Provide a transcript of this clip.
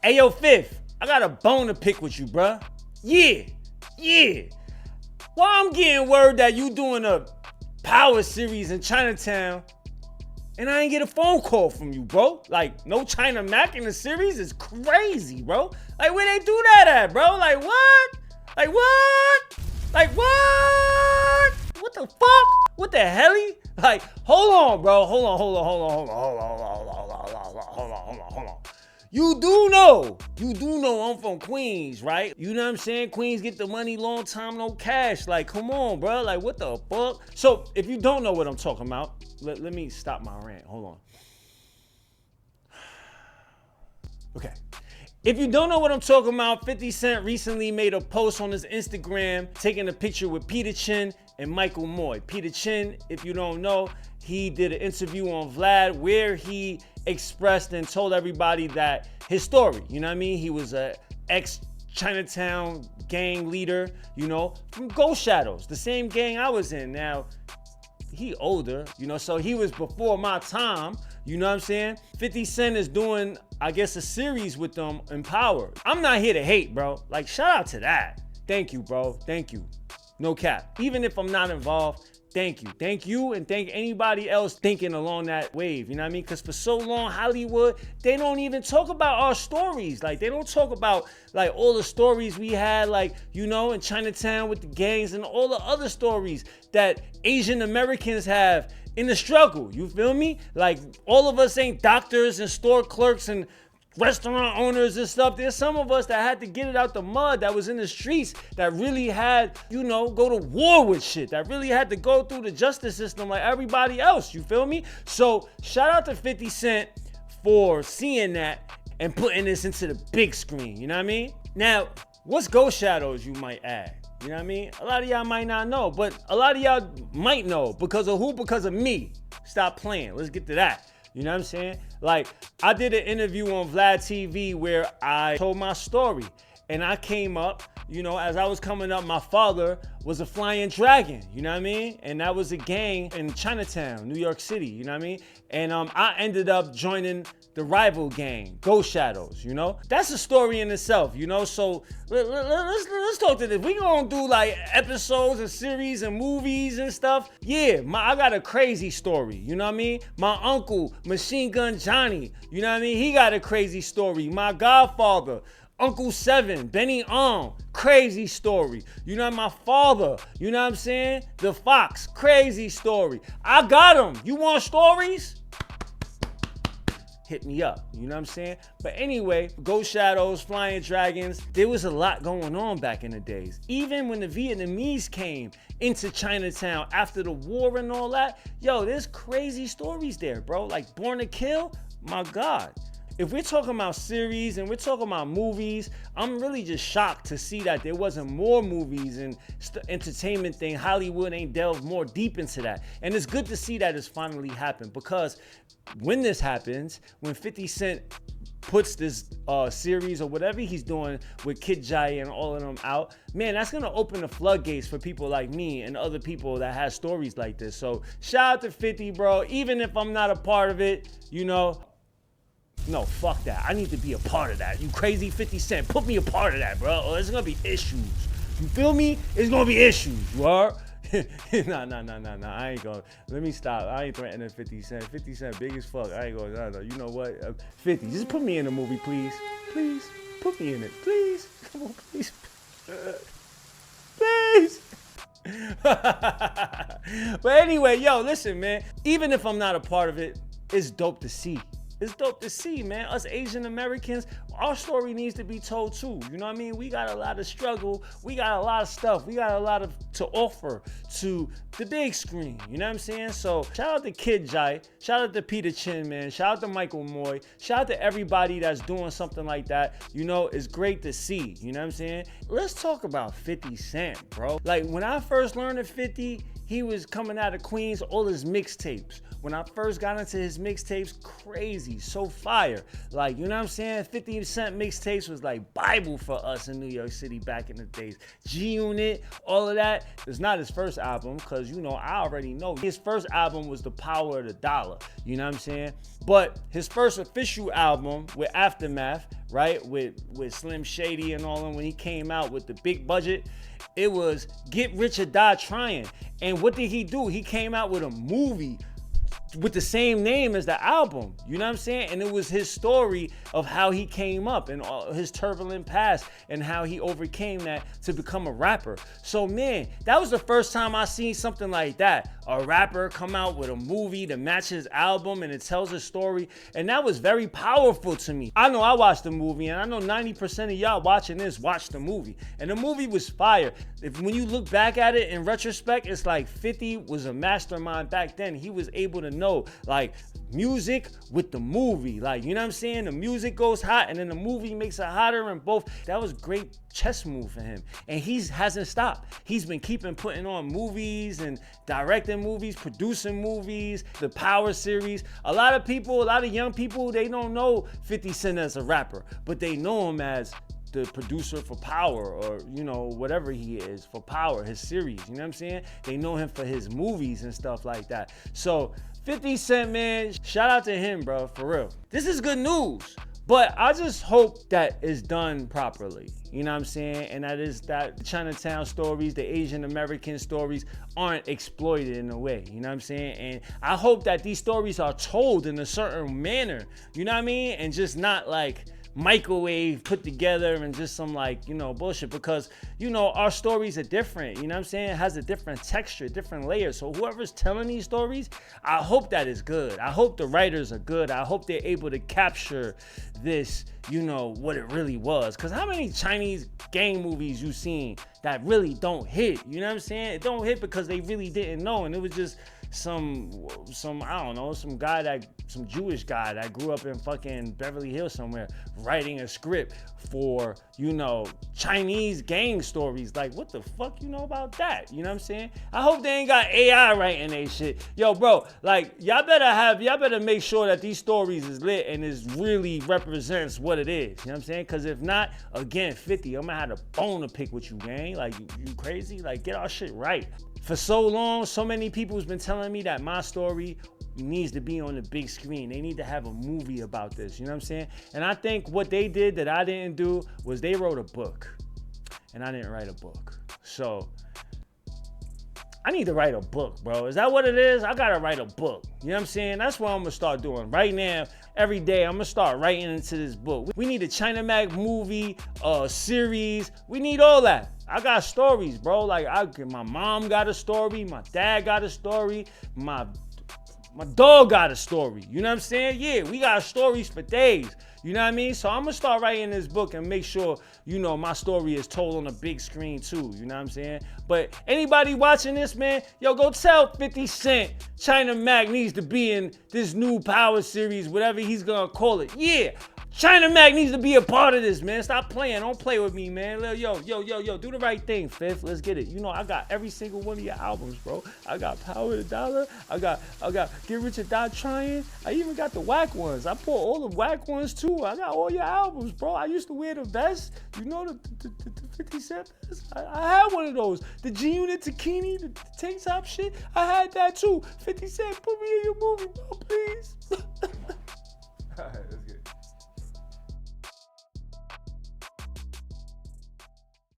Hey, yo, Fifth, I got a bone to pick with you, bruh. Yeah. Why I'm getting word that you doing a power series in Chinatown and I ain't get a phone call from you, bro? Like, no China Mac in the series is crazy, bro. Like, where they do that at, bro? Like, what? What the fuck? What the helly? Like, hold on, bro. Hold on. You do know I'm from Queens, right? You know what I'm saying? Queens get the money, long time, no cash. Like, come on, bro. Like, what the fuck? So, if you don't know what I'm talking about, let me stop my rant. Hold on. Okay. If you don't know what I'm talking about, 50 Cent recently made a post on his Instagram taking a picture with Peter Chin and Michael Moy. Peter Chin, if you don't know, he did an interview on Vlad where he expressed and told everybody that his story, you know what I mean? He was a ex-Chinatown gang leader, you know, from Ghost Shadows, the same gang I was in. Now, he older, you know, so he was before my time, you know what I'm saying? 50 Cent is doing, I guess, a series with them in Power. I'm not here to hate, bro. Like, shout out to that. Thank you, bro. Thank you. No cap. Even if I'm not involved, thank you. Thank you, and thank anybody else thinking along that wave, you know what I mean? Because for so long, Hollywood, they don't even talk about our stories. Like, they don't talk about, like, all the stories we had, like, you know, in Chinatown with the gangs and all the other stories that Asian Americans have in the struggle, you feel me? Like, all of us ain't doctors and store clerks and restaurant owners and stuff. There's some of us that had to get it out the mud, that was in the streets, that really had, you know, go to war with shit, that really had to go through the justice system like everybody else, you feel me? So shout out to 50 Cent for seeing that and putting this into the big screen, you know what I mean? Now, what's Ghost Shadows, you might add? You know what I mean? A lot of y'all might not know, but a lot of y'all might know. Because of who? Because of me. Stop playing. Let's get to that. You know what I'm saying? Like, I did an interview on Vlad TV where I told my story. And I came up, you know, as I was coming up, my father was a flying dragon, you know what I mean? And that was a gang in Chinatown, New York City, you know what I mean? And I ended up joining the rival gang, Ghost Shadows, you know? That's a story in itself, you know? So let's talk to this. We gonna do like episodes and series and movies and stuff. Yeah, I got a crazy story, you know what I mean? My uncle, Machine Gun Johnny, you know what I mean? He got a crazy story. My godfather, Uncle Seven, Benny crazy story. You know, my father, you know what I'm saying? The Fox, crazy story. I got them. You want stories? Hit me up, you know what I'm saying? But anyway, Ghost Shadows, Flying Dragons, there was a lot going on back in the days. Even when the Vietnamese came into Chinatown after the war and all that, yo, there's crazy stories there, bro. Like Born to Kill, my God. If we're talking about series and we're talking about movies, I'm really just shocked to see that there wasn't more movies and entertainment thing. Hollywood ain't delved more deep into that. And it's good to see that it's finally happened, because when this happens, when 50 Cent puts this series or whatever he's doing with Kid Jai and all of them out, man, that's gonna open the floodgates for people like me and other people that have stories like this. So shout out to 50, bro. Even if I'm not a part of it, you know, no, fuck that. I need to be a part of that. You crazy 50 Cent. Put me a part of that, bro. Or there's gonna be issues. You feel me? It's gonna be issues, you are? Nah. I ain't gonna. Let me stop. I ain't threatening 50 Cent. 50 Cent big as fuck. I ain't gonna. No. You know what? 50, just put me in the movie, please. Please. Put me in it. Please. Come on, please. Please. But anyway, yo, listen, man. Even if I'm not a part of it, it's dope to see. It's dope to see, man. Us Asian Americans, our story needs to be told too. You know what I mean? We got a lot of struggle. We got a lot of stuff. We got a lot to offer to the big screen. You know what I'm saying? So shout out to Kid Jai. Shout out to Peter Chin, man. Shout out to Michael Moy. Shout out to everybody that's doing something like that. You know, it's great to see. You know what I'm saying? Let's talk about 50 Cent, bro. Like, when I first learned of 50, he was coming out of Queens, all his mixtapes. When I first got into his mixtapes, crazy, so fire. Like, you know what I'm saying? 50 Cent mixtapes was like Bible for us in New York City back in the days. G-Unit, all of that. It's not his first album, because, you know, I already know. His first album was The Power of the Dollar. You know what I'm saying? But his first official album with Aftermath, right? With Slim Shady and all them, when he came out with the big budget, it was Get Rich or Die Trying. And what did he do? He came out with a movie with the same name as the album, you know what I'm saying? And it was his story of how he came up and all his turbulent past and how he overcame that to become a rapper. So man, that was the first time I seen something like that. A rapper come out with a movie to match his album and it tells a story, and that was very powerful to me. I know I watched the movie, and I know 90% of y'all watching this watched the movie, and the movie was fire. When you look back at it in retrospect, it's like 50 was a mastermind back then. He was able to know like music with the movie, like, you know what I'm saying? The music goes hot and then the movie makes it hotter, and both. That was great chess move for him, and he hasn't stopped. He's been keeping putting on movies and directing movies, producing movies, the Power series. A lot of young people, they don't know 50 Cent as a rapper, but they know him as the producer for Power, or, you know, whatever he is for Power, his series, you know what I'm saying? They know him for his movies and stuff like that. So 50 Cent, man, shout out to him, bro, for real. This is good news, but I just hope that it's done properly, you know what I'm saying? And that the Chinatown stories, the Asian American stories aren't exploited in a way, you know what I'm saying? And I hope that these stories are told in a certain manner, you know what I mean? And just not like microwave put together and just some, like, you know, bullshit, because, you know, our stories are different, you know what I'm saying? It has a different texture, different layers. So whoever's telling these stories, I hope that is good. I hope the writers are good. I hope they're able to capture this, you know, what it really was. Because how many Chinese gang movies you seen that really don't hit? You know what I'm saying? It don't hit because they really didn't know, and it was just some I don't know, some Jewish guy that grew up in fucking Beverly Hills somewhere writing a script for, you know, Chinese gang stories. Like, what the fuck you know about that? You know what I'm saying? I hope they ain't got AI writing they shit. Yo, bro, like, y'all better make sure that these stories is lit and is really represents what it is. You know what I'm saying? Because if not, again, 50, I'm gonna have a bone to pick with you, gang. Like, you crazy? Like, get our shit right. For so long, so many people has been telling me that my story needs to be on the big screen. They need to have a movie about this, you know what I'm saying? And I think what they did that I didn't do was they wrote a book, and I didn't write a book. So I need to write a book, bro. Is that what it is? I gotta write a book. You know what I'm saying? That's what I'm gonna start doing right now. Every day, I'm gonna start writing into this book. We need a China Mag movie, series. We need all that. I got stories, bro. Like, my mom got a story. My dad got a story. My dog got a story. You know what I'm saying? Yeah, we got stories for days. You know what I mean? So I'm gonna start writing this book and make sure, you know, my story is told on a big screen too. You know what I'm saying? But anybody watching this, man, yo, go tell 50 Cent China Mag needs to be in this new Power series, whatever he's gonna call it. Yeah. China Mag needs to be a part of this, man. Stop playing. Don't play with me, man. Yo, do the right thing, Fifth. Let's get it. You know, I got every single one of your albums, bro. I got Power the Dollar. I got Get Rich or Die Trying. I even got the whack ones. I bought all the whack ones, too. I got all your albums, bro. I used to wear the vest. You know, the 50 Cent vest? I had one of those. The G-Unit Takini, the tank top shit. I had that, too. 50 Cent, put me in your movie, bro, please. All right.